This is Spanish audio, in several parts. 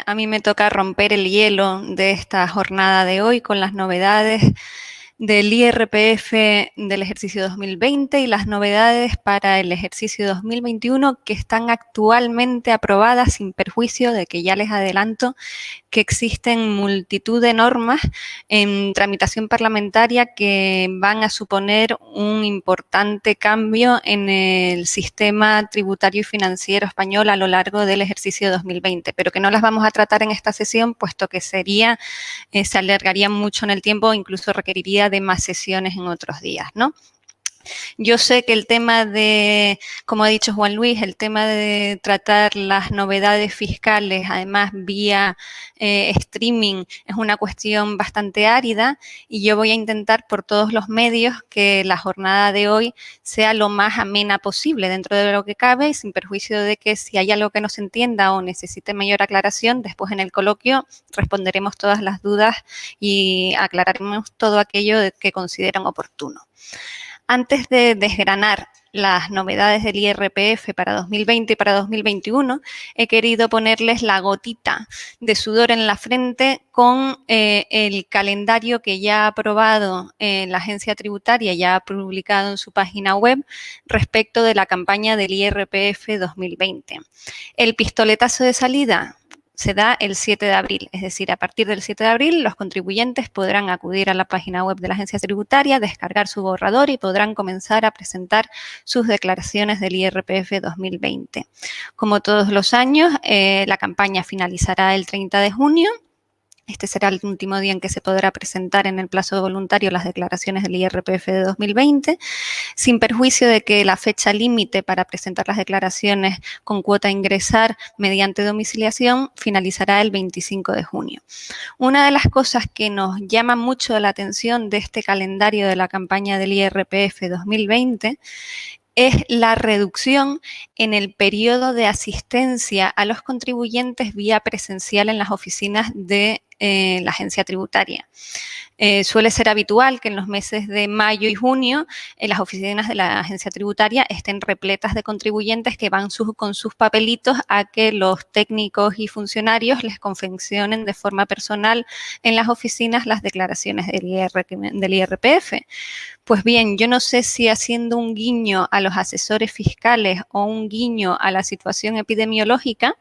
A mí me toca romper el hielo de esta jornada de hoy con las novedades del IRPF del ejercicio 2020 y las novedades para el ejercicio 2021 que están actualmente aprobadas, sin perjuicio de que ya les adelanto que existen multitud de normas en tramitación parlamentaria que van a suponer un importante cambio en el sistema tributario y financiero español a lo largo del ejercicio 2020, pero que no las vamos a tratar en esta sesión, puesto que se alargaría mucho en el tiempo, incluso requeriría de más sesiones en otros días, ¿no? Yo sé que el tema de, como ha dicho Juan Luis, el tema de tratar las novedades fiscales, además vía streaming, es una cuestión bastante árida y yo voy a intentar por todos los medios que la jornada de hoy sea lo más amena posible dentro de lo que cabe y sin perjuicio de que si hay algo que no se entienda o necesite mayor aclaración, después en el coloquio responderemos todas las dudas y aclararemos todo aquello que consideran oportuno. Antes de desgranar las novedades del IRPF para 2020 y para 2021, he querido ponerles la gotita de sudor en la frente con el calendario que ya ha aprobado la agencia tributaria, ya ha publicado en su página web respecto de la campaña del IRPF 2020. El pistoletazo de salida se da el 7 de abril, es decir, a partir del 7 de abril los contribuyentes podrán acudir a la página web de la agencia tributaria, descargar su borrador y podrán comenzar a presentar sus declaraciones del IRPF 2020. Como todos los años, la campaña finalizará el 30 de junio. Este será el último día en que se podrá presentar en el plazo voluntario las declaraciones del IRPF de 2020, sin perjuicio de que la fecha límite para presentar las declaraciones con cuota a ingresar mediante domiciliación finalizará el 25 de junio. Una de las cosas que nos llama mucho la atención de este calendario de la campaña del IRPF 2020 es la reducción en el periodo de asistencia a los contribuyentes vía presencial en las oficinas de la agencia tributaria. Suele ser habitual que en los meses de mayo y junio las oficinas de la agencia tributaria estén repletas de contribuyentes que van con sus papelitos a que los técnicos y funcionarios les confeccionen de forma personal en las oficinas las declaraciones del IRPF. Pues bien, yo no sé si haciendo un guiño a los asesores fiscales o un guiño a la situación epidemiológica,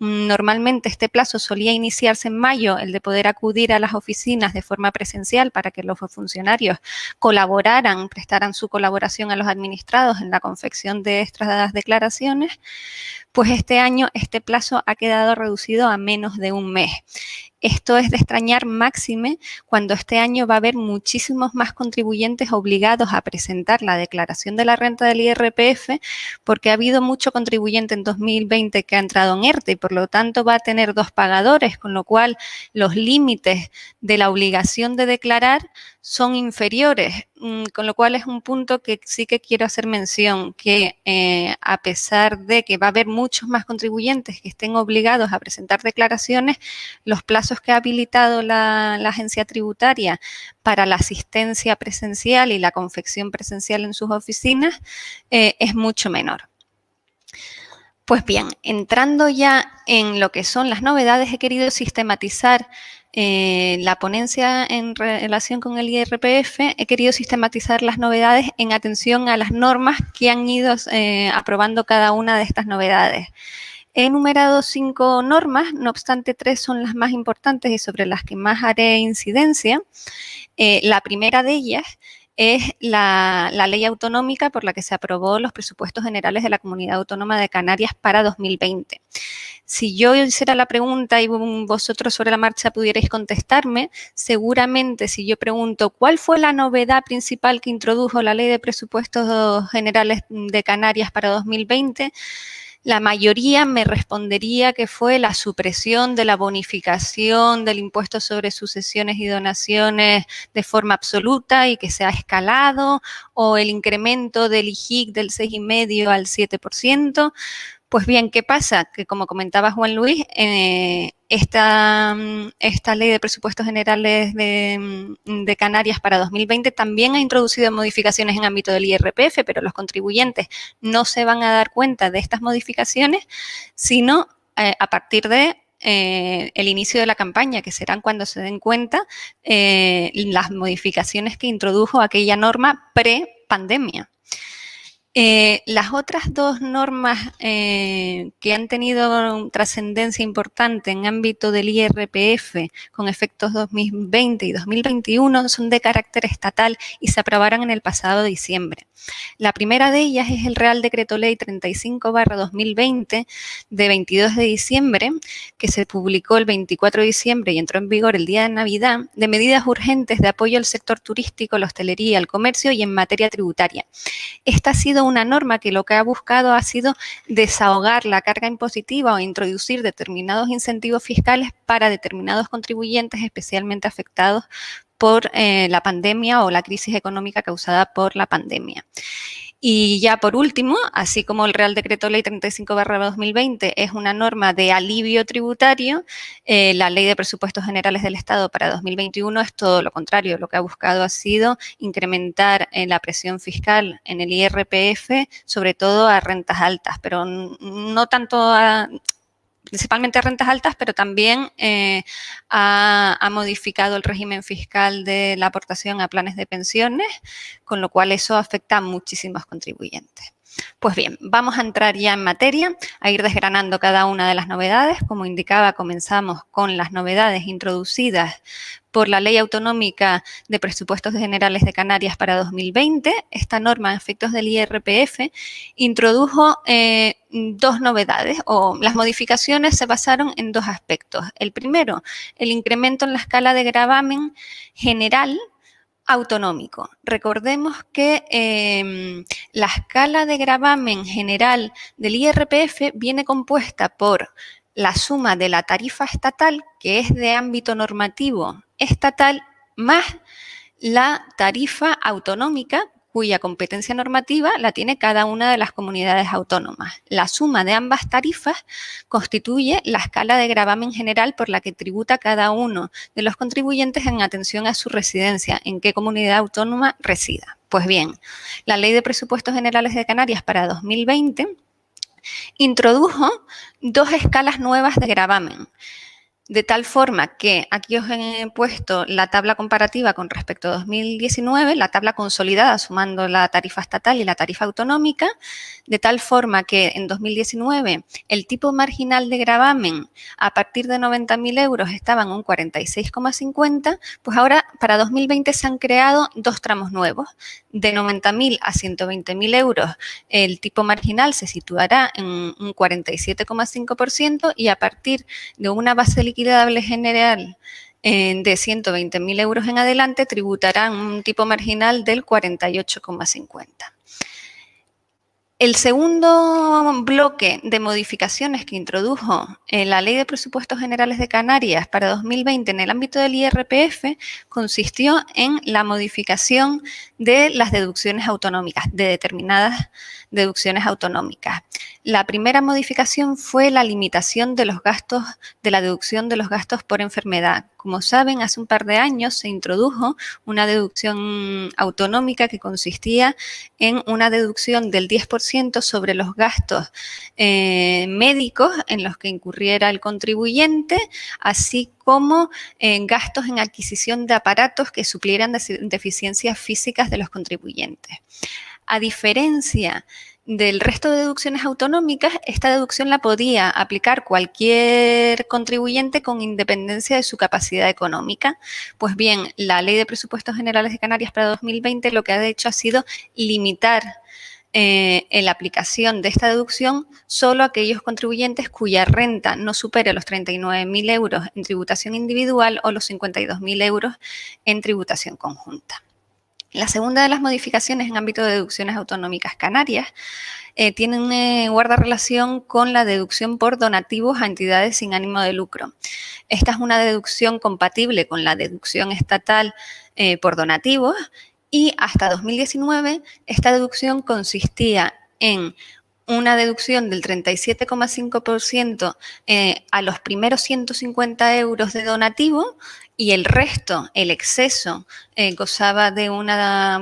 normalmente este plazo solía iniciarse en mayo, el de poder acudir a las oficinas de forma presencial para que los funcionarios colaboraran, prestaran su colaboración a los administrados en la confección de estas declaraciones, pues este año este plazo ha quedado reducido a menos de un mes. Esto es de extrañar máxime cuando este año va a haber muchísimos más contribuyentes obligados a presentar la declaración de la renta del IRPF, porque ha habido mucho contribuyente en 2020 que ha entrado en ERTE y por lo tanto va a tener dos pagadores, con lo cual los límites de la obligación de declarar son inferiores, con lo cual es un punto que sí que quiero hacer mención, que a pesar de que va a haber muchos más contribuyentes que estén obligados a presentar declaraciones, los plazos que ha habilitado la agencia tributaria para la asistencia presencial y la confección presencial en sus oficinas es mucho menor. Pues bien, entrando ya en lo que son las novedades, he querido sistematizar la ponencia en relación con el IRPF, he querido sistematizar las novedades en atención a las normas que han ido aprobando cada una de estas novedades. He enumerado 5 normas, no obstante 3 son las más importantes y sobre las que más haré incidencia. La primera de ellas es la ley autonómica por la que se aprobó los presupuestos generales de la Comunidad Autónoma de Canarias para 2020. Si yo hiciera la pregunta y vosotros sobre la marcha pudierais contestarme, seguramente si yo pregunto ¿cuál fue la novedad principal que introdujo la Ley de Presupuestos Generales de Canarias para 2020? La mayoría me respondería que fue la supresión de la bonificación del impuesto sobre sucesiones y donaciones de forma absoluta y que se ha escalado, o el incremento del IJIC del 6,5% al 7%. Pues bien, ¿qué pasa? Que como comentaba Juan Luis, esta ley de presupuestos generales de Canarias para 2020 también ha introducido modificaciones en ámbito del IRPF, pero los contribuyentes no se van a dar cuenta de estas modificaciones, sino a partir de el inicio de la campaña, que serán cuando se den cuenta las modificaciones que introdujo aquella norma pre-pandemia. Las otras dos normas que han tenido trascendencia importante en ámbito del IRPF con efectos 2020 y 2021 son de carácter estatal y se aprobaron en el pasado diciembre. La primera de ellas es el Real Decreto Ley 35/2020 de 22 de diciembre, que se publicó el 24 de diciembre y entró en vigor el día de Navidad, de medidas urgentes de apoyo al sector turístico, la hostelería, el comercio y en materia tributaria. Esta ha sido una norma que lo que ha buscado ha sido desahogar la carga impositiva o introducir determinados incentivos fiscales para determinados contribuyentes especialmente afectados por la pandemia o la crisis económica causada por la pandemia. Y ya por último, así como el Real Decreto Ley 35/2020 es una norma de alivio tributario, la Ley de Presupuestos Generales del Estado para 2021 es todo lo contrario. Lo que ha buscado ha sido incrementar la presión fiscal en el IRPF, sobre todo a rentas altas, pero no tanto principalmente a rentas altas, pero también ha modificado el régimen fiscal de la aportación a planes de pensiones, con lo cual eso afecta a muchísimos contribuyentes. Pues bien, vamos a entrar ya en materia, a ir desgranando cada una de las novedades. Como indicaba, comenzamos con las novedades introducidas por la Ley Autonómica de Presupuestos Generales de Canarias para 2020. Esta norma, a efectos del IRPF, introdujo dos novedades, o las modificaciones se basaron en dos aspectos. El primero, el incremento en la escala de gravamen general autonómico. Recordemos que la escala de gravamen general del IRPF viene compuesta por la suma de la tarifa estatal, que es de ámbito normativo estatal, más la tarifa autonómica, cuya competencia normativa la tiene cada una de las comunidades autónomas. La suma de ambas tarifas constituye la escala de gravamen general por la que tributa cada uno de los contribuyentes en atención a su residencia, en qué comunidad autónoma resida. Pues bien, la Ley de Presupuestos Generales de Canarias para 2020 introdujo dos escalas nuevas de gravamen, de tal forma que aquí os he puesto la tabla comparativa con respecto a 2019, la tabla consolidada sumando la tarifa estatal y la tarifa autonómica, de tal forma que en 2019 el tipo marginal de gravamen a partir de 90.000 euros estaba en un 46,50, pues ahora para 2020 se han creado dos tramos nuevos. De 90.000 a 120.000 euros el tipo marginal se situará en un 47,5% y a partir de una base liquidable general de 120.000 euros en adelante tributarán un tipo marginal del 48,50%. El segundo bloque de modificaciones que introdujo la Ley de Presupuestos Generales de Canarias para 2020 en el ámbito del IRPF consistió en la modificación de las deducciones autonómicas, de determinadas deducciones autonómicas. La primera modificación fue la limitación de los gastos, de la deducción de los gastos por enfermedad. Como saben, hace un par de años se introdujo una deducción autonómica que consistía en una deducción del 10% sobre los gastos médicos en los que incurriera el contribuyente, así como gastos en adquisición de aparatos que suplieran deficiencias físicas de los contribuyentes. A diferencia del resto de deducciones autonómicas, esta deducción la podía aplicar cualquier contribuyente con independencia de su capacidad económica. Pues bien, la Ley de Presupuestos Generales de Canarias para 2020 lo que ha hecho ha sido limitar la aplicación de esta deducción solo a aquellos contribuyentes cuya renta no supere los 39.000 euros en tributación individual o los 52.000 euros en tributación conjunta. La segunda de las modificaciones en ámbito de deducciones autonómicas canarias guarda relación con la deducción por donativos a entidades sin ánimo de lucro. Esta es una deducción compatible con la deducción estatal por donativos y hasta 2019 esta deducción consistía en una deducción del 37,5% a los primeros 150 euros de donativo y el resto, el exceso, gozaba de un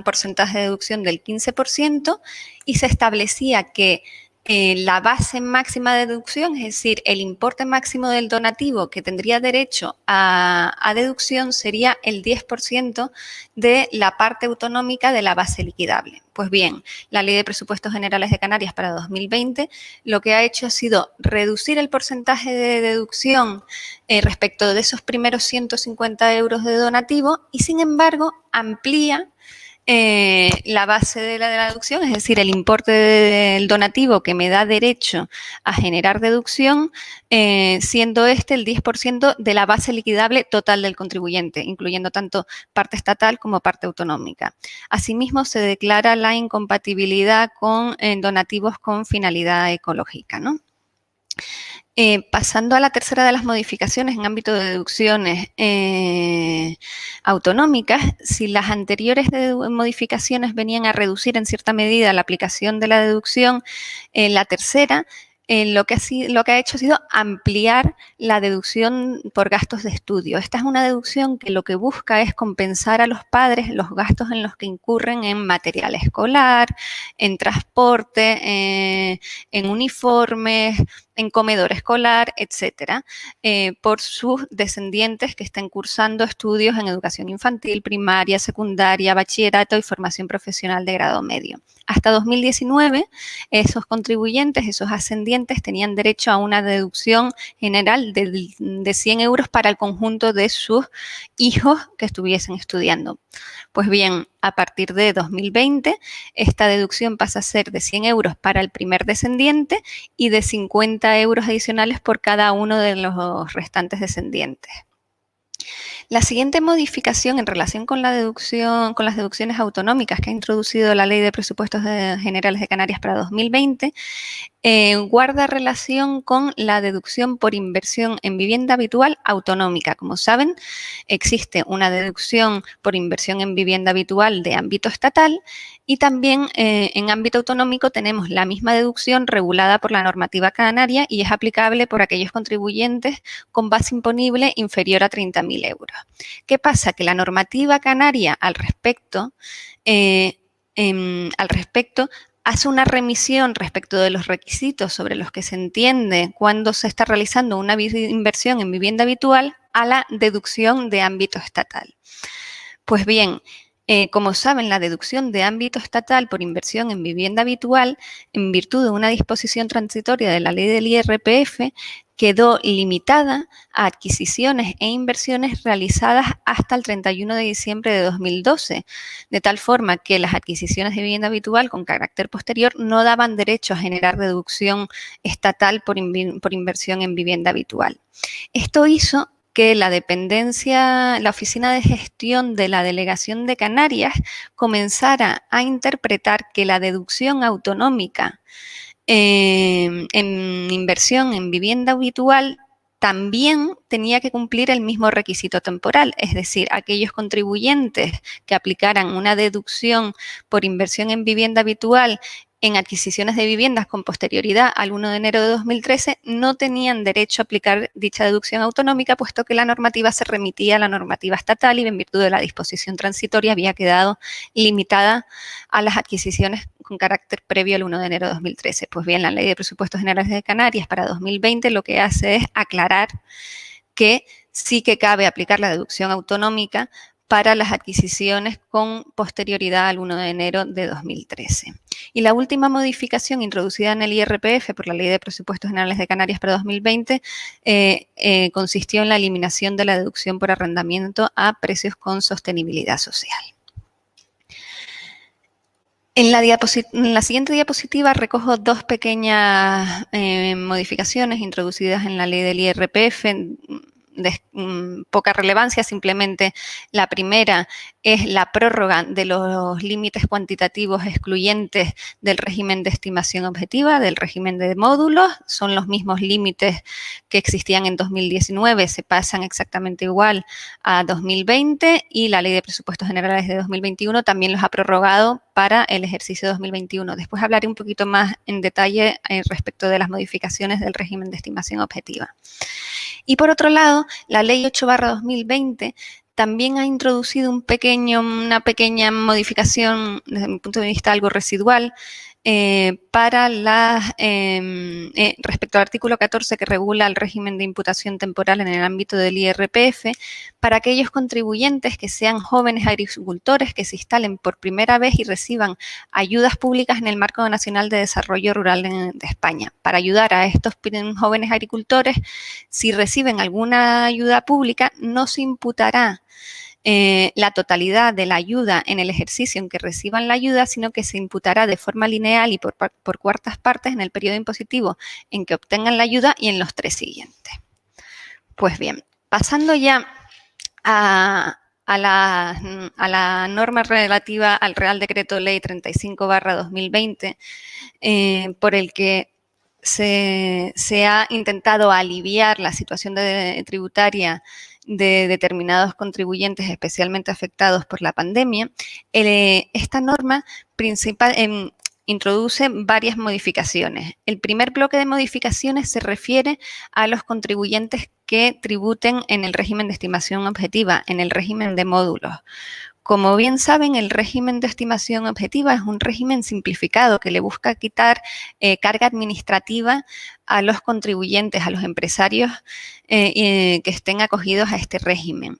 porcentaje de deducción del 15% y se establecía que la base máxima de deducción, es decir, el importe máximo del donativo que tendría derecho a deducción sería el 10% de la parte autonómica de la base liquidable. Pues bien, la Ley de Presupuestos Generales de Canarias para 2020 lo que ha hecho ha sido reducir el porcentaje de deducción respecto de esos primeros 150 euros de donativo y, sin embargo, amplía la base de la deducción, es decir, el importe del donativo que me da derecho a generar deducción, siendo este el 10% de la base liquidable total del contribuyente, incluyendo tanto parte estatal como parte autonómica. Asimismo, se declara la incompatibilidad con donativos con finalidad ecológica, ¿no? Pasando a la tercera de las modificaciones en ámbito de deducciones autonómicas, si las anteriores modificaciones venían a reducir en cierta medida la aplicación de la deducción, la tercera lo que ha hecho ha sido ampliar la deducción por gastos de estudio. Esta es una deducción que lo que busca es compensar a los padres los gastos en los que incurren en material escolar, en transporte, en uniformes, en comedor escolar, etcétera, por sus descendientes que estén cursando estudios en educación infantil, primaria, secundaria, bachillerato y formación profesional de grado medio. Hasta 2019, esos contribuyentes, esos ascendientes, tenían derecho a una deducción general de 100 euros para el conjunto de sus hijos que estuviesen estudiando. Pues bien, a partir de 2020, esta deducción pasa a ser de 100 euros para el primer descendiente y de 50 euros adicionales por cada uno de los restantes descendientes. La siguiente modificación en relación con la deducción, con las deducciones autonómicas que ha introducido la Ley de Presupuestos Generales de Canarias para 2020, guarda relación con la deducción por inversión en vivienda habitual autonómica. Como saben, existe una deducción por inversión en vivienda habitual de ámbito estatal y también en ámbito autonómico tenemos la misma deducción regulada por la normativa canaria y es aplicable por aquellos contribuyentes con base imponible inferior a 30.000 euros. ¿Qué pasa? Que la normativa canaria al respecto hace una remisión respecto de los requisitos sobre los que se entiende cuando se está realizando una inversión en vivienda habitual a la deducción de ámbito estatal. Pues bien, como saben, la deducción de ámbito estatal por inversión en vivienda habitual, en virtud de una disposición transitoria de la ley del IRPF, quedó limitada a adquisiciones e inversiones realizadas hasta el 31 de diciembre de 2012, de tal forma que las adquisiciones de vivienda habitual con carácter posterior no daban derecho a generar deducción estatal por inversión en vivienda habitual. Esto hizo que la Oficina de Gestión de la Delegación de Canarias comenzara a interpretar que la deducción autonómica en inversión en vivienda habitual también tenía que cumplir el mismo requisito temporal, es decir, aquellos contribuyentes que aplicaran una deducción por inversión en vivienda habitual en adquisiciones de viviendas con posterioridad al 1 de enero de 2013 no tenían derecho a aplicar dicha deducción autonómica, puesto que la normativa se remitía a la normativa estatal y en virtud de la disposición transitoria había quedado limitada a las adquisiciones con carácter previo al 1 de enero de 2013. Pues bien, la Ley de Presupuestos Generales de Canarias para 2020 lo que hace es aclarar que sí que cabe aplicar la deducción autonómica para las adquisiciones con posterioridad al 1 de enero de 2013. Y la última modificación introducida en el IRPF por la Ley de Presupuestos Generales de Canarias para 2020 consistió en la eliminación de la deducción por arrendamiento a precios con sostenibilidad social. En la siguiente diapositiva recojo dos pequeñas modificaciones introducidas en la ley del IRPF de poca relevancia. Simplemente la primera es la prórroga de los límites cuantitativos excluyentes del régimen de estimación objetiva, del régimen de módulos. Son los mismos límites que existían en 2019, se pasan exactamente igual a 2020 y la Ley de Presupuestos Generales de 2021 también los ha prorrogado para el ejercicio 2021. Después hablaré un poquito más en detalle respecto de las modificaciones del régimen de estimación objetiva. Y por otro lado, la Ley 8/2020 también ha introducido una pequeña modificación, desde mi punto de vista algo residual, respecto al artículo 14 que regula el régimen de imputación temporal en el ámbito del IRPF, para aquellos contribuyentes que sean jóvenes agricultores que se instalen por primera vez y reciban ayudas públicas en el Marco Nacional de Desarrollo Rural de España. Para ayudar a estos jóvenes agricultores, si reciben alguna ayuda pública, no se imputará la totalidad de la ayuda en el ejercicio en que reciban la ayuda, sino que se imputará de forma lineal y por cuartas partes en el periodo impositivo en que obtengan la ayuda y en los 3 siguientes. Pues bien, pasando ya a la norma relativa al Real Decreto Ley 35/2020, por el que se ha intentado aliviar la situación tributaria de determinados contribuyentes especialmente afectados por la pandemia. Esta norma introduce varias modificaciones. El primer bloque de modificaciones se refiere a los contribuyentes que tributen en el régimen de estimación objetiva, en el régimen de módulos. Como bien saben, el régimen de estimación objetiva es un régimen simplificado que le busca quitar carga administrativa a los contribuyentes, a los empresarios que estén acogidos a este régimen.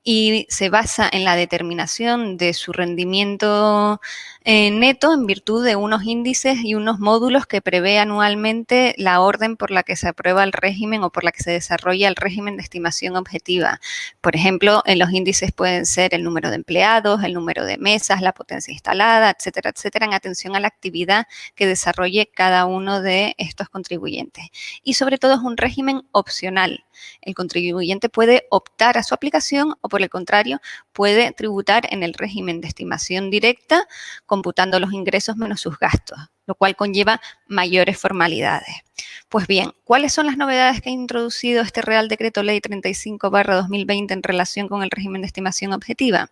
Y se basa en la determinación de su rendimiento neto en virtud de unos índices y unos módulos que prevé anualmente la orden por la que se aprueba el régimen o por la que se desarrolla el régimen de estimación objetiva. Por ejemplo, los índices pueden ser el número de empleados, el número de mesas, la potencia instalada, etcétera, etcétera, en atención a la actividad que desarrolle cada uno de estos contribuyentes. Y sobre todo es un régimen opcional. El contribuyente puede optar a su aplicación o, por el contrario, puede tributar en el régimen de estimación directa, computando los ingresos menos sus gastos, lo cual conlleva mayores formalidades. Pues bien, ¿cuáles son las novedades que ha introducido este Real Decreto Ley 35/2020 en relación con el régimen de estimación objetiva?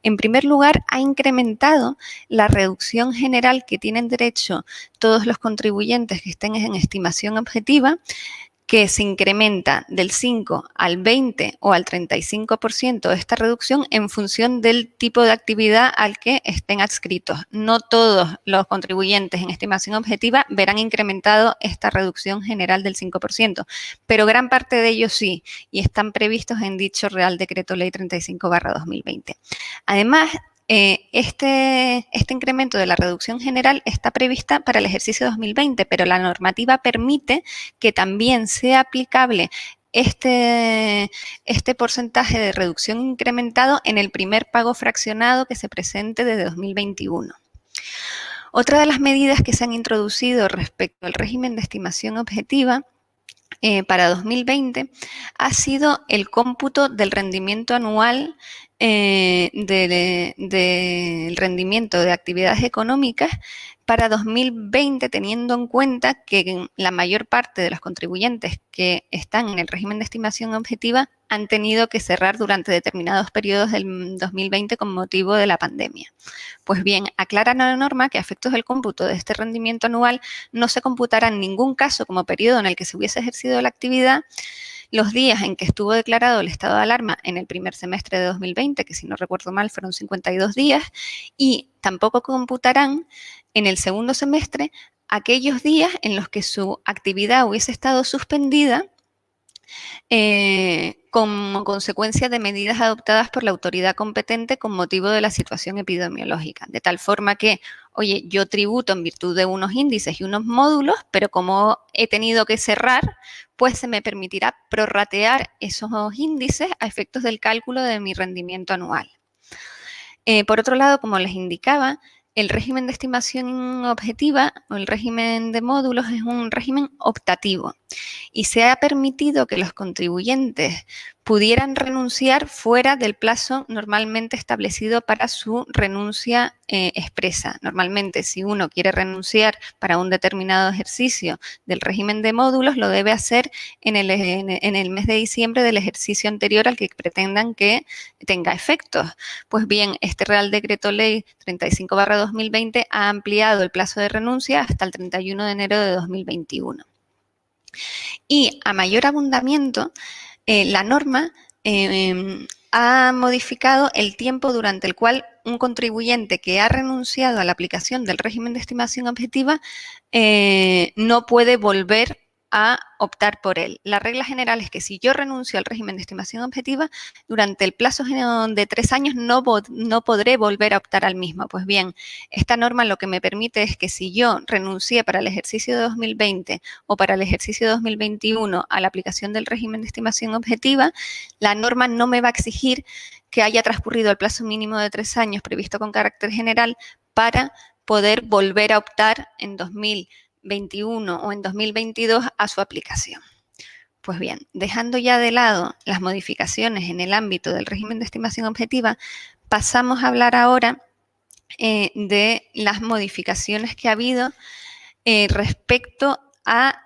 En primer lugar, ha incrementado la reducción general que tienen derecho todos los contribuyentes que estén en estimación objetiva, que se incrementa del 5 al 20 o al 35% esta reducción en función del tipo de actividad al que estén adscritos. No todos los contribuyentes en estimación objetiva verán incrementado esta reducción general del 5%, pero gran parte de ellos sí, y están previstos en dicho Real Decreto Ley 35/2020. Además, este incremento de la reducción general está prevista para el ejercicio 2020, pero la normativa permite que también sea aplicable este porcentaje de reducción incrementado en el primer pago fraccionado que se presente desde 2021. Otra de las medidas que se han introducido respecto al régimen de estimación objetiva para 2020 ha sido el cómputo del rendimiento anual del rendimiento de actividades económicas para 2020, teniendo en cuenta que la mayor parte de los contribuyentes que están en el régimen de estimación objetiva han tenido que cerrar durante determinados periodos del 2020 con motivo de la pandemia. Pues bien, aclara la norma que a efectos del cómputo de este rendimiento anual no se computará en ningún caso como periodo en el que se hubiese ejercido la actividad los días en que estuvo declarado el estado de alarma en el primer semestre de 2020, que si no recuerdo mal fueron 52 días, y tampoco computarán en el segundo semestre aquellos días en los que su actividad hubiese estado suspendida como consecuencia de medidas adoptadas por la autoridad competente con motivo de la situación epidemiológica, de tal forma que, oye, yo tributo en virtud de unos índices y unos módulos, pero como he tenido que cerrar, pues se me permitirá prorratear esos índices a efectos del cálculo de mi rendimiento anual. Por otro lado, como les indicaba, el régimen de estimación objetiva o el régimen de módulos es un régimen optativo y se ha permitido que los contribuyentes pudieran renunciar fuera del plazo normalmente establecido para su renuncia expresa. Normalmente, si uno quiere renunciar para un determinado ejercicio del régimen de módulos, lo debe hacer en el mes de diciembre del ejercicio anterior al que pretendan que tenga efectos. Pues bien, este Real Decreto Ley 35/2020 ha ampliado el plazo de renuncia hasta el 31 de enero de 2021. Y a mayor abundamiento, la norma ha modificado el tiempo durante el cual un contribuyente que ha renunciado a la aplicación del régimen de estimación objetiva no puede volver a optar por él. La regla general es que si yo renuncio al régimen de estimación objetiva, durante el plazo de 3 años no podré volver a optar al mismo. Pues bien, esta norma lo que me permite es que si yo renuncié para el ejercicio de 2020 o para el ejercicio de 2021 a la aplicación del régimen de estimación objetiva, la norma no me va a exigir que haya transcurrido el plazo mínimo de 3 años previsto con carácter general para poder volver a optar en 2021 o en 2022 a su aplicación. Pues bien, dejando ya de lado las modificaciones en el ámbito del régimen de estimación objetiva, pasamos a hablar ahora de las modificaciones que ha habido respecto a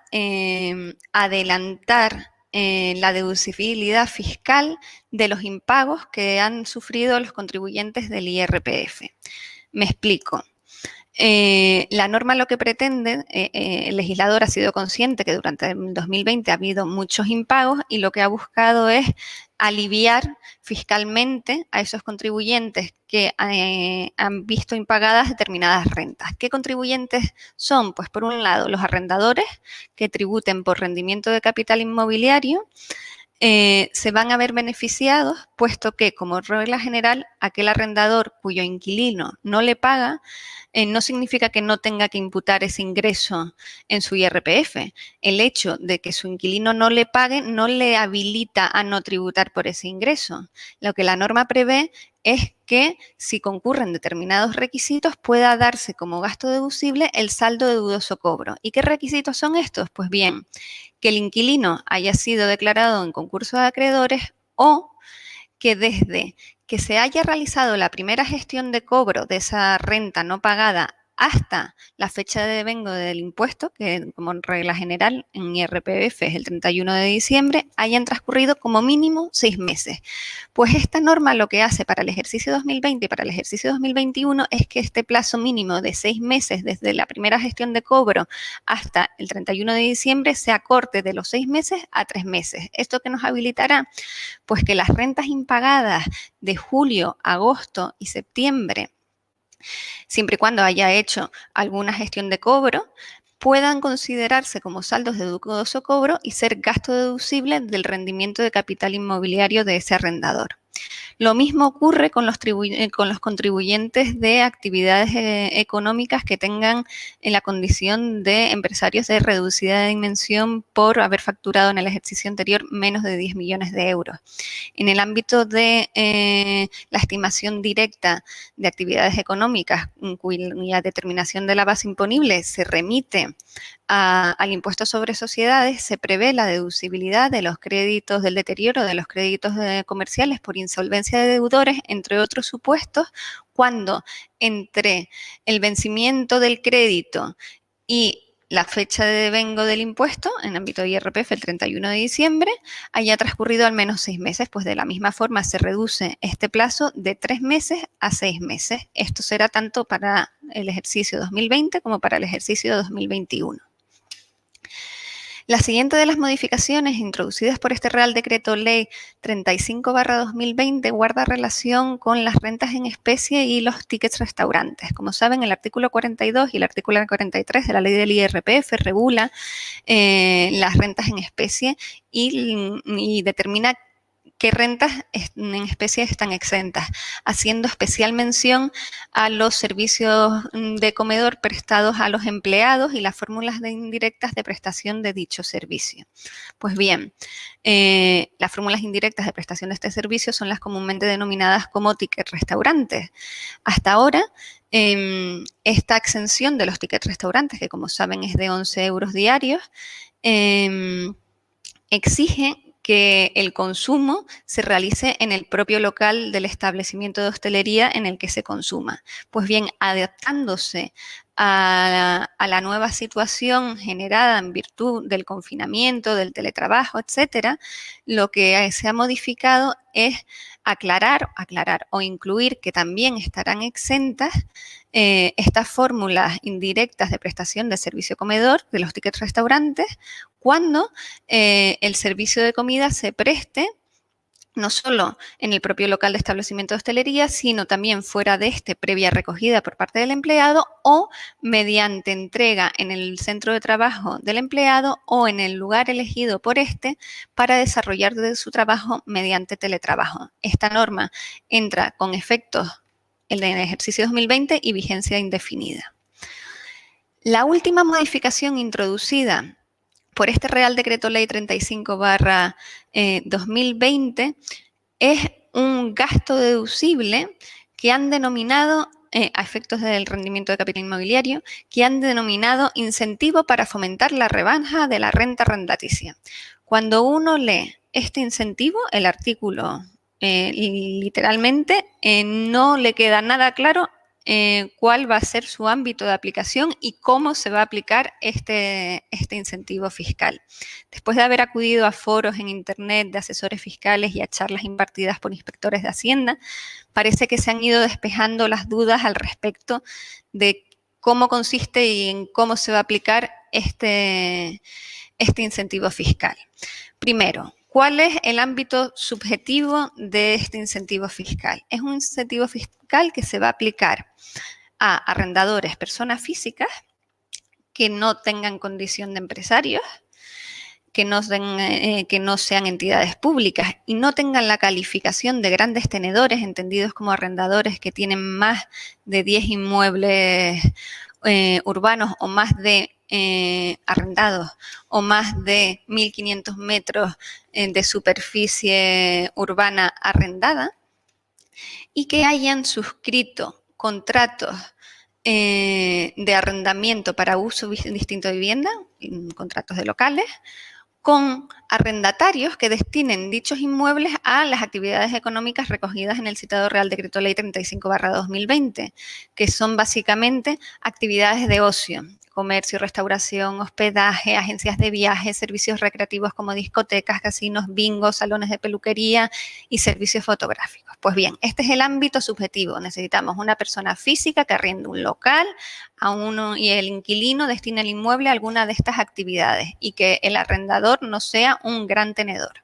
adelantar la deducibilidad fiscal de los impagos que han sufrido los contribuyentes del IRPF. Me explico. La norma lo que pretende, el legislador ha sido consciente que durante el 2020 ha habido muchos impagos y lo que ha buscado es aliviar fiscalmente a esos contribuyentes que han visto impagadas determinadas rentas. ¿Qué contribuyentes son? Pues por un lado los arrendadores que tributen por rendimiento de capital inmobiliario, se van a ver beneficiados, puesto que, como regla general, aquel arrendador cuyo inquilino no le paga, no significa que no tenga que imputar ese ingreso en su IRPF. El hecho de que su inquilino no le pague no le habilita a no tributar por ese ingreso. Lo que la norma prevé es que, si concurren determinados requisitos, pueda darse como gasto deducible el saldo de dudoso cobro. ¿Y qué requisitos son estos? Pues bien, que el inquilino haya sido declarado en concurso de acreedores o que desde que se haya realizado la primera gestión de cobro de esa renta no pagada hasta la fecha de devengo del impuesto, que como regla general en IRPF es el 31 de diciembre, hayan transcurrido como mínimo 6 meses. Pues esta norma lo que hace para el ejercicio 2020 y para el ejercicio 2021 es que este plazo mínimo de 6 meses desde la primera gestión de cobro hasta el 31 de diciembre se acorte de los 6 meses a 3 meses. ¿Esto qué nos habilitará? Pues que las rentas impagadas de julio, agosto y septiembre, siempre y cuando haya hecho alguna gestión de cobro, puedan considerarse como saldos de dudoso cobro y ser gasto deducible del rendimiento de capital inmobiliario de ese arrendador. Lo mismo ocurre con los contribuyentes de actividades económicas que tengan en la condición de empresarios de reducida dimensión por haber facturado en el ejercicio anterior menos de 10 millones de euros. En el ámbito de la estimación directa de actividades económicas, cuya determinación de la base imponible se remite al impuesto sobre sociedades, se prevé la deducibilidad de los créditos del deterioro de los créditos comerciales por insolvencia de deudores, entre otros supuestos, cuando entre el vencimiento del crédito y la fecha de devengo del impuesto, en ámbito de IRPF el 31 de diciembre, haya transcurrido al menos 6 meses, pues de la misma forma se reduce este plazo de 3 meses a 6 meses. Esto será tanto para el ejercicio 2020 como para el ejercicio 2021. La siguiente de las modificaciones introducidas por este Real Decreto Ley 35/2020 guarda relación con las rentas en especie y los tickets restaurantes. Como saben, el artículo 42 y el artículo 43 de la Ley del IRPF regula las rentas en especie y determina qué rentas en especie están exentas, haciendo especial mención a los servicios de comedor prestados a los empleados y las fórmulas indirectas de prestación de dicho servicio. Pues bien, las fórmulas indirectas de prestación de este servicio son las comúnmente denominadas como tickets restaurantes. Hasta ahora, esta exención de los tickets restaurantes, que como saben es de 11 euros diarios, exige que el consumo se realice en el propio local del establecimiento de hostelería en el que se consuma. Pues bien, adaptándose a la nueva situación generada en virtud del confinamiento, del teletrabajo, etcétera, lo que se ha modificado es aclarar o incluir que también estarán exentas estas fórmulas indirectas de prestación de servicio comedor de los tickets restaurantes cuando el servicio de comida se preste no solo en el propio local de establecimiento de hostelería, sino también fuera de este, previa recogida por parte del empleado o mediante entrega en el centro de trabajo del empleado o en el lugar elegido por este para desarrollar su trabajo mediante teletrabajo. Esta norma entra con efectos en el ejercicio 2020 y vigencia indefinida. La última modificación introducida por este Real Decreto Ley 35/2020 es un gasto deducible que han denominado, a efectos del rendimiento de capital inmobiliario, que han denominado incentivo para fomentar la rebaja de la renta arrendaticia. Cuando uno lee este incentivo, el artículo literalmente no le queda nada claro cuál va a ser su ámbito de aplicación y cómo se va a aplicar este incentivo fiscal. Después de haber acudido a foros en Internet de asesores fiscales y a charlas impartidas por inspectores de Hacienda, parece que se han ido despejando las dudas al respecto de cómo consiste y en cómo se va a aplicar este incentivo fiscal. Primero, ¿cuál es el ámbito subjetivo de este incentivo fiscal? Es un incentivo fiscal que se va a aplicar a arrendadores, personas físicas que no tengan condición de empresarios, que no sean entidades públicas y no tengan la calificación de grandes tenedores, entendidos como arrendadores que tienen más de 10 inmuebles urbanos o más de arrendados o más de 1.500 metros de superficie urbana arrendada y que hayan suscrito contratos de arrendamiento para uso distinto de vivienda, contratos de locales, con arrendatarios que destinen dichos inmuebles a las actividades económicas recogidas en el citado Real Decreto Ley 35/2020, que son básicamente actividades de ocio, comercio, restauración, hospedaje, agencias de viajes, servicios recreativos como discotecas, casinos, bingos, salones de peluquería y servicios fotográficos. Pues bien, este es el ámbito subjetivo. Necesitamos una persona física que arriende un local a uno y el inquilino destina el inmueble a alguna de estas actividades y que el arrendador no sea un gran tenedor.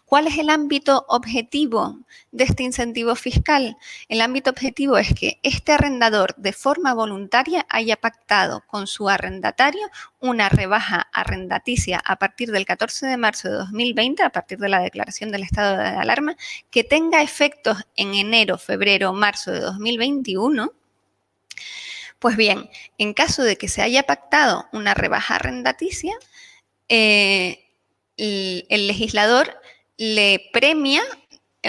¿Cuál es el ámbito objetivo de este incentivo fiscal? El ámbito objetivo es que este arrendador de forma voluntaria haya pactado con su arrendatario una rebaja arrendaticia a partir del 14 de marzo de 2020, a partir de la declaración del estado de alarma, que tenga efectos en enero, febrero, marzo de 2021. Pues bien, en caso de que se haya pactado una rebaja arrendaticia, el legislador le premia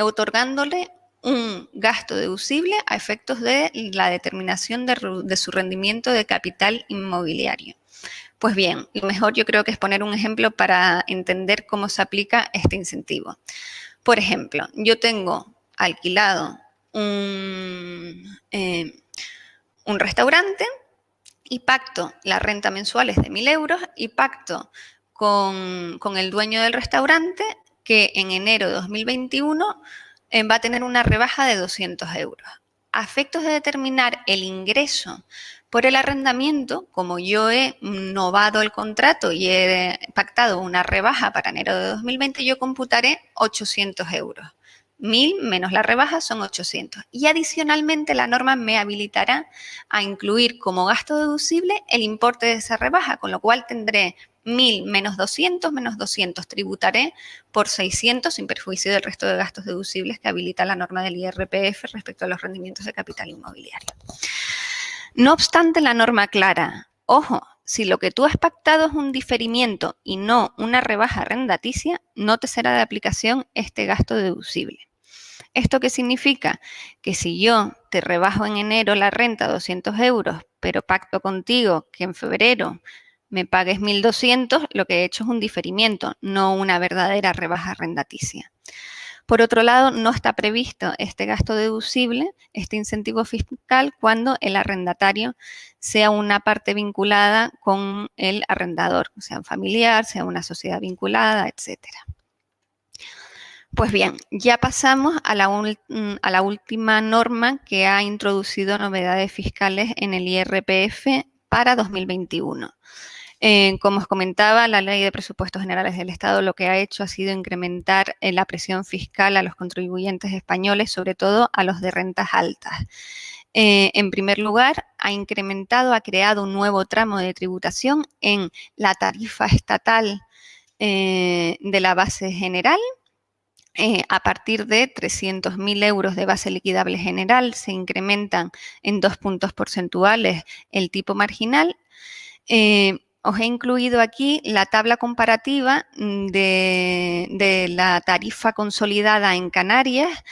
otorgándole un gasto deducible a efectos de la determinación de su rendimiento de capital inmobiliario. Pues bien, lo mejor yo creo que es poner un ejemplo para entender cómo se aplica este incentivo. Por ejemplo, yo tengo alquilado un restaurante y pacto la renta mensual es de 1.000 euros y pacto con el dueño del restaurante que en enero de 2021 va a tener una rebaja de 200 euros. A efectos de determinar el ingreso por el arrendamiento, como yo he novado el contrato y he pactado una rebaja para enero de 2020, yo computaré 800 euros. 1.000 menos la rebaja son 800. Y adicionalmente la norma me habilitará a incluir como gasto deducible el importe de esa rebaja, con lo cual tendré 1.000 menos 200, tributaré por 600 sin perjuicio del resto de gastos deducibles que habilita la norma del IRPF respecto a los rendimientos de capital inmobiliario. No obstante, la norma aclara, ojo, si lo que tú has pactado es un diferimiento y no una rebaja arrendaticia, no te será de aplicación este gasto deducible. ¿Esto qué significa? Que si yo te rebajo en enero la renta a 200 euros, pero pacto contigo que en febrero me pagues 1.200, lo que he hecho es un diferimiento, no una verdadera rebaja arrendaticia. Por otro lado, no está previsto este gasto deducible, este incentivo fiscal, cuando el arrendatario sea una parte vinculada con el arrendador, sea un familiar, sea una sociedad vinculada, etcétera. Pues bien, ya pasamos a la última norma que ha introducido novedades fiscales en el IRPF para 2021. Como os comentaba, la Ley de Presupuestos Generales del Estado lo que ha hecho ha sido incrementar la presión fiscal a los contribuyentes españoles, sobre todo a los de rentas altas. En primer lugar, ha creado un nuevo tramo de tributación en la tarifa estatal de la base general. A partir de 300.000 euros de base liquidable general se incrementan en 2 puntos porcentuales el tipo marginal. Os he incluido aquí la tabla comparativa de la tarifa consolidada en Canarias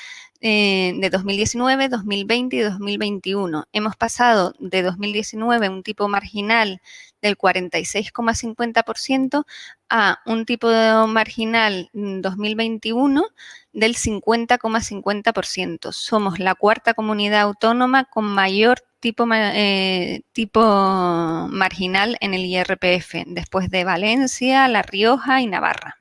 de 2019, 2020 y 2021. Hemos pasado de 2019 un tipo marginal del 46,50% a un tipo marginal 2021 del 50,50%. Somos la cuarta comunidad autónoma con mayor tipo marginal en el IRPF, después de Valencia, La Rioja y Navarra.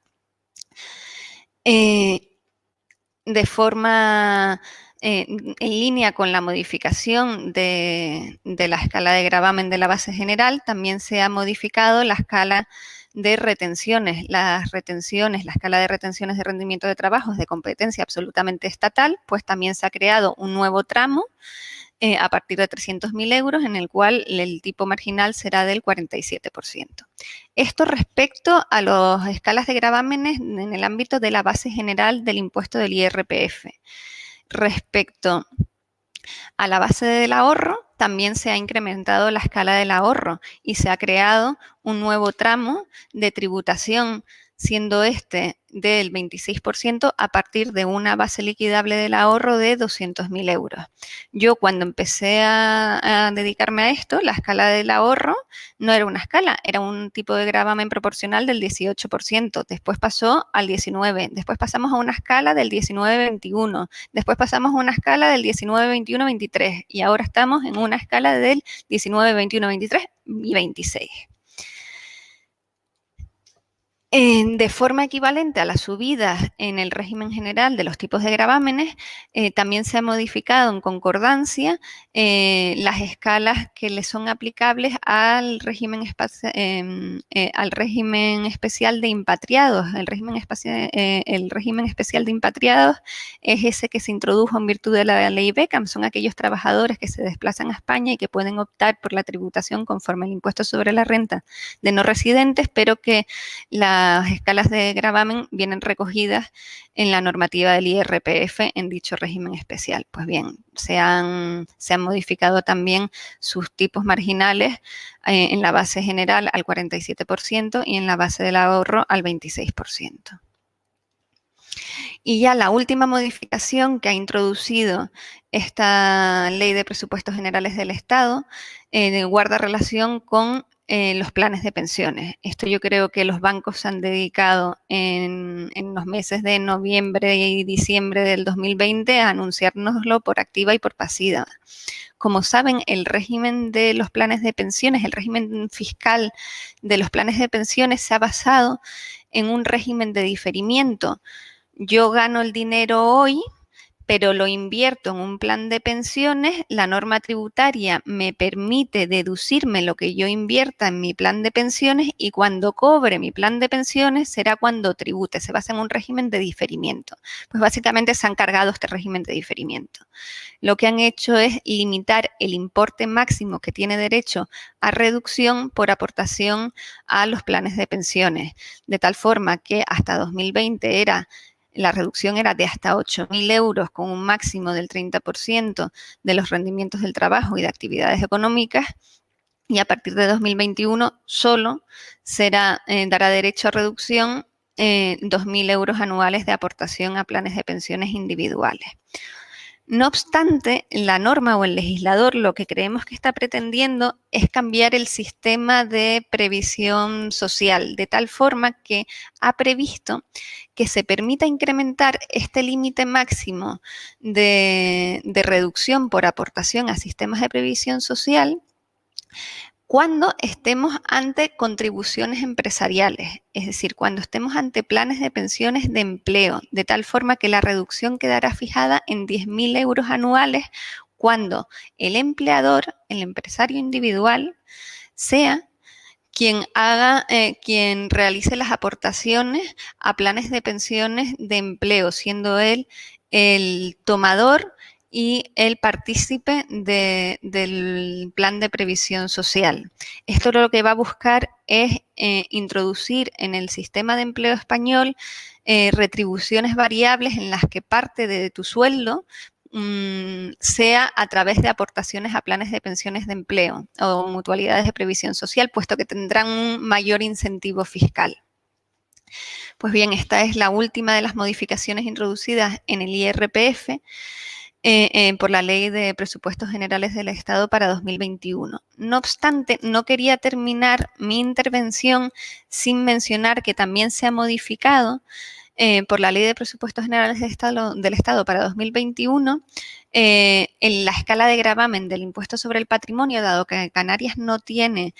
De forma en línea con la modificación de la escala de gravamen de la base general, también se ha modificado la escala de retenciones. La escala de retenciones de rendimiento de trabajo es de competencia absolutamente estatal, pues también se ha creado un nuevo tramo a partir de 300.000 euros, en el cual el tipo marginal será del 47%. Esto respecto a las escalas de gravámenes en el ámbito de la base general del impuesto del IRPF. Respecto a la base del ahorro, también se ha incrementado la escala del ahorro y se ha creado un nuevo tramo de tributación, siendo este del 26% a partir de una base liquidable del ahorro de 200.000 euros. Yo cuando empecé a dedicarme a esto, la escala del ahorro no era una escala, era un tipo de gravamen proporcional del 18%, después pasó al 19%, después pasamos a una escala del 19-21%, después pasamos a una escala del 19-21-23% y ahora estamos en una escala del 19-21-23 y 26%. De forma equivalente a las subidas en el régimen general de los tipos de gravámenes, también se ha modificado en concordancia las escalas que le son aplicables al régimen especial de impatriados. El régimen especial de impatriados es ese que se introdujo en virtud de la ley Beckham. Son aquellos trabajadores que se desplazan a España y que pueden optar por la tributación conforme al impuesto sobre la renta de no residentes, pero que las escalas de gravamen vienen recogidas en la normativa del IRPF en dicho régimen especial. Pues bien, se han modificado también sus tipos marginales en la base general al 47% y en la base del ahorro al 26%. Y ya la última modificación que ha introducido esta Ley de Presupuestos Generales del Estado guarda relación con los planes de pensiones. Esto yo creo que los bancos se han dedicado en los meses de noviembre y diciembre del 2020 a anunciárnoslo por activa y por pasiva. Como saben, el régimen de los planes de pensiones, el régimen fiscal de los planes de pensiones se ha basado en un régimen de diferimiento. Yo gano el dinero hoy, pero lo invierto en un plan de pensiones, la norma tributaria me permite deducirme lo que yo invierta en mi plan de pensiones y cuando cobre mi plan de pensiones será cuando tribute. Se basa en un régimen de diferimiento. Pues básicamente se han cargado este régimen de diferimiento. Lo que han hecho es limitar el importe máximo que tiene derecho a reducción por aportación a los planes de pensiones, de tal forma que hasta 2020 la reducción era de hasta 8.000 euros con un máximo del 30% de los rendimientos del trabajo y de actividades económicas y a partir de 2021 solo dará derecho a reducción 2.000 euros anuales de aportación a planes de pensiones individuales. No obstante, la norma o el legislador lo que creemos que está pretendiendo es cambiar el sistema de previsión social, de tal forma que ha previsto que se permita incrementar este límite máximo de reducción por aportación a sistemas de previsión social cuando estemos ante contribuciones empresariales, es decir, cuando estemos ante planes de pensiones de empleo, de tal forma que la reducción quedará fijada en 10.000 euros anuales cuando el empleador, el empresario individual, sea quien realice las aportaciones a planes de pensiones de empleo, siendo él el tomador y el partícipe del plan de previsión social. Esto lo que va a buscar es introducir en el sistema de empleo español retribuciones variables en las que parte de tu sueldo sea a través de aportaciones a planes de pensiones de empleo o mutualidades de previsión social, puesto que tendrán un mayor incentivo fiscal. Pues bien, esta es la última de las modificaciones introducidas en el IRPF por la Ley de Presupuestos Generales del Estado para 2021. No obstante, no quería terminar mi intervención sin mencionar que también se ha modificado por la Ley de Presupuestos Generales del Estado para 2021, en la escala de gravamen del impuesto sobre el patrimonio, dado que Canarias no tiene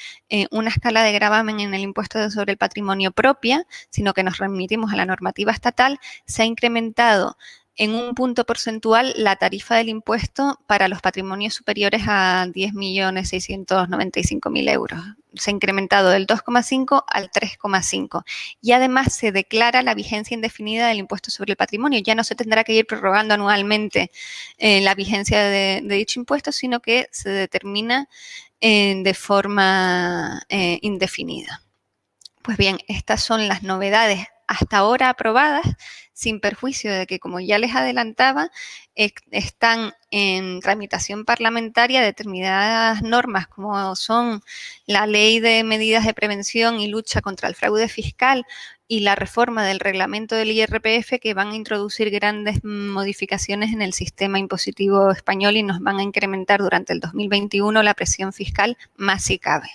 una escala de gravamen en el impuesto sobre el patrimonio propia, sino que nos remitimos a la normativa estatal, se ha incrementado en un punto porcentual la tarifa del impuesto para los patrimonios superiores a 10.695.000 euros. Se ha incrementado del 2,5 al 3,5 y además se declara la vigencia indefinida del impuesto sobre el patrimonio. Ya no se tendrá que ir prorrogando anualmente la vigencia de dicho impuesto, sino que se determina de forma indefinida. Pues bien, estas son las novedades hasta ahora aprobadas, sin perjuicio de que, como ya les adelantaba, están en tramitación parlamentaria determinadas normas, como son la Ley de Medidas de Prevención y Lucha contra el Fraude Fiscal y la reforma del reglamento del IRPF, que van a introducir grandes modificaciones en el sistema impositivo español y nos van a incrementar durante el 2021 la presión fiscal más si cabe.